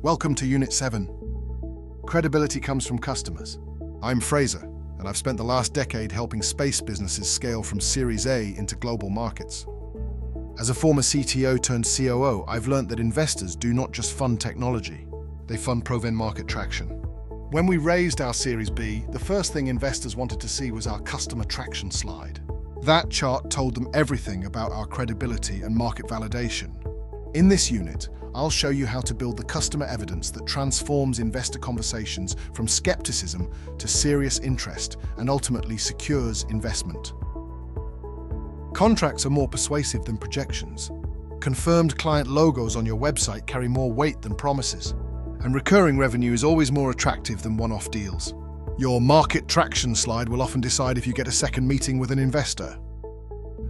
Welcome to Unit 7. Credibility comes from customers. I'm Fraser, and I've spent the last decade helping space businesses scale from Series A into global markets. As a former CTO turned COO, I've learned that investors do not just fund technology, they fund proven market traction. When we raised our Series B, the first thing investors wanted to see was our customer traction slide. That chart told them everything about our credibility and market validation. In this unit, I'll show you how to build the customer evidence that transforms investor conversations from skepticism to serious interest and ultimately secures investment. Contracts are more persuasive than projections. Confirmed client logos on your website carry more weight than promises. And recurring revenue is always more attractive than one-off deals. Your market traction slide will often decide if you get a second meeting with an investor.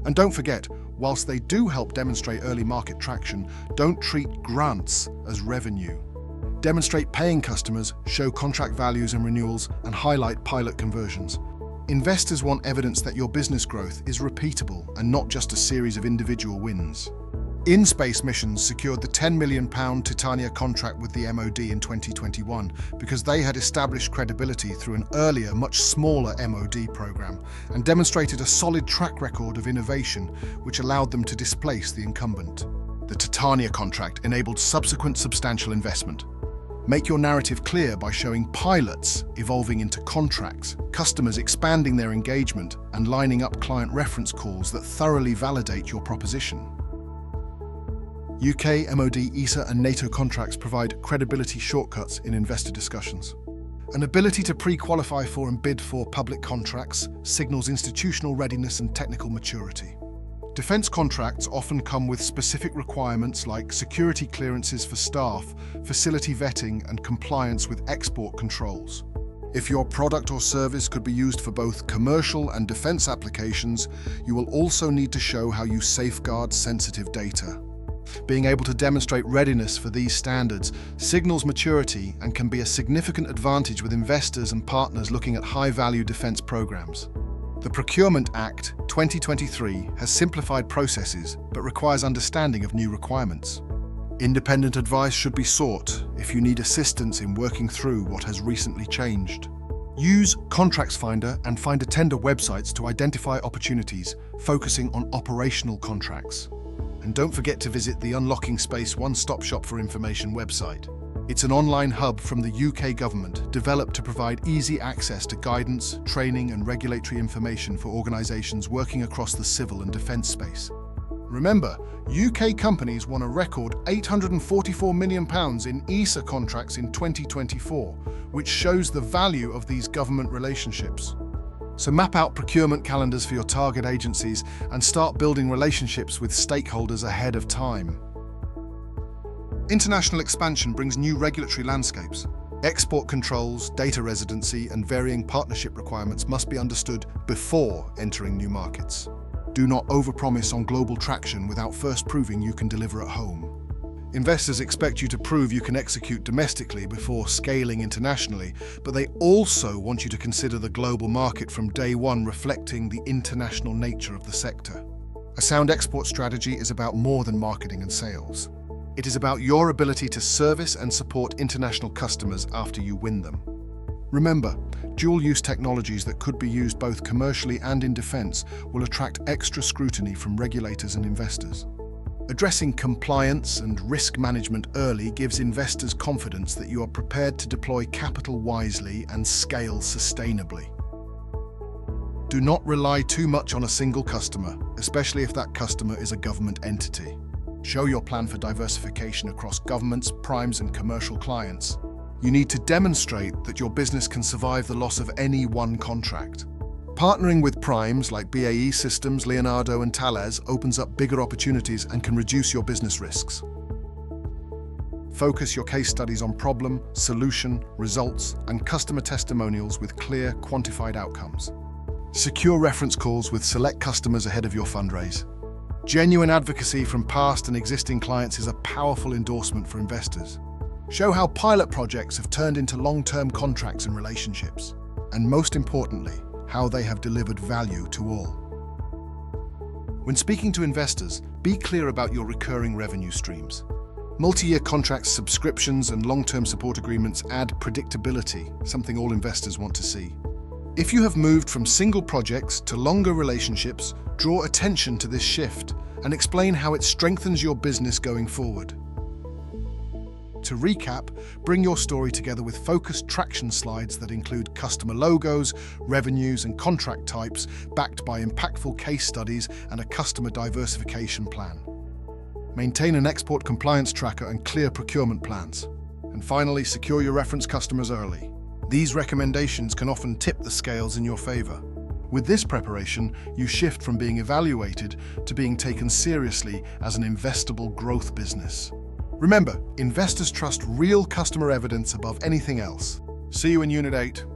And don't forget, whilst they do help demonstrate early market traction, don't treat grants as revenue. Demonstrate paying customers, show contract values and renewals, and highlight pilot conversions. Investors want evidence that your business growth is repeatable and not just a series of individual wins. In-Space Missions secured the £10 million Titania contract with the MOD in 2021 because they had established credibility through an earlier, much smaller MOD program and demonstrated a solid track record of innovation which allowed them to displace the incumbent. The Titania contract enabled subsequent substantial investment. Make your narrative clear by showing pilots evolving into contracts, customers expanding their engagement, and lining up client reference calls that thoroughly validate your proposition. UK, MOD, ESA and NATO contracts provide credibility shortcuts in investor discussions. An ability to pre-qualify for and bid for public contracts signals institutional readiness and technical maturity. Defence contracts often come with specific requirements like security clearances for staff, facility vetting and compliance with export controls. If your product or service could be used for both commercial and defence applications, you will also need to show how you safeguard sensitive data. Being able to demonstrate readiness for these standards signals maturity and can be a significant advantage with investors and partners looking at high-value defence programs. The Procurement Act 2023 has simplified processes but requires understanding of new requirements. Independent advice should be sought if you need assistance in working through what has recently changed. Use Contracts Finder and Find a Tender websites to identify opportunities, focusing on operational contracts. And don't forget to visit the Unlocking Space One-Stop Shop for Information website. It's an online hub from the UK government developed to provide easy access to guidance, training and regulatory information for organisations working across the civil and defence space. Remember, UK companies won a record £844 million in ESA contracts in 2024, which shows the value of these government relationships. So map out procurement calendars for your target agencies and start building relationships with stakeholders ahead of time. International expansion brings new regulatory landscapes. Export controls, data residency, and varying partnership requirements must be understood before entering new markets. Do not overpromise on global traction without first proving you can deliver at home. Investors expect you to prove you can execute domestically before scaling internationally, but they also want you to consider the global market from day one, reflecting the international nature of the sector. A sound export strategy is about more than marketing and sales. It is about your ability to service and support international customers after you win them. Remember, dual-use technologies that could be used both commercially and in defence will attract extra scrutiny from regulators and investors. Addressing compliance and risk management early gives investors confidence that you are prepared to deploy capital wisely and scale sustainably. Do not rely too much on a single customer, especially if that customer is a government entity. Show your plan for diversification across governments, primes, and commercial clients. You need to demonstrate that your business can survive the loss of any one contract. Partnering with primes like BAE Systems, Leonardo, and Thales opens up bigger opportunities and can reduce your business risks. Focus your case studies on problem, solution, results, and customer testimonials with clear, quantified outcomes. Secure reference calls with select customers ahead of your fundraise. Genuine advocacy from past and existing clients is a powerful endorsement for investors. Show how pilot projects have turned into long-term contracts and relationships. And most importantly, how they have delivered value to all. When speaking to investors, be clear about your recurring revenue streams. Multi-year contracts, subscriptions, and long-term support agreements add predictability, something all investors want to see. If you have moved from single projects to longer relationships, draw attention to this shift and explain how it strengthens your business going forward. To recap, bring your story together with focused traction slides that include customer logos, revenues, and contract types, backed by impactful case studies and a customer diversification plan. Maintain an export compliance tracker and clear procurement plans. And finally, secure your reference customers early. These recommendations can often tip the scales in your favor. With this preparation, you shift from being evaluated to being taken seriously as an investable growth business. Remember, investors trust real customer evidence above anything else. See you in Unit 8.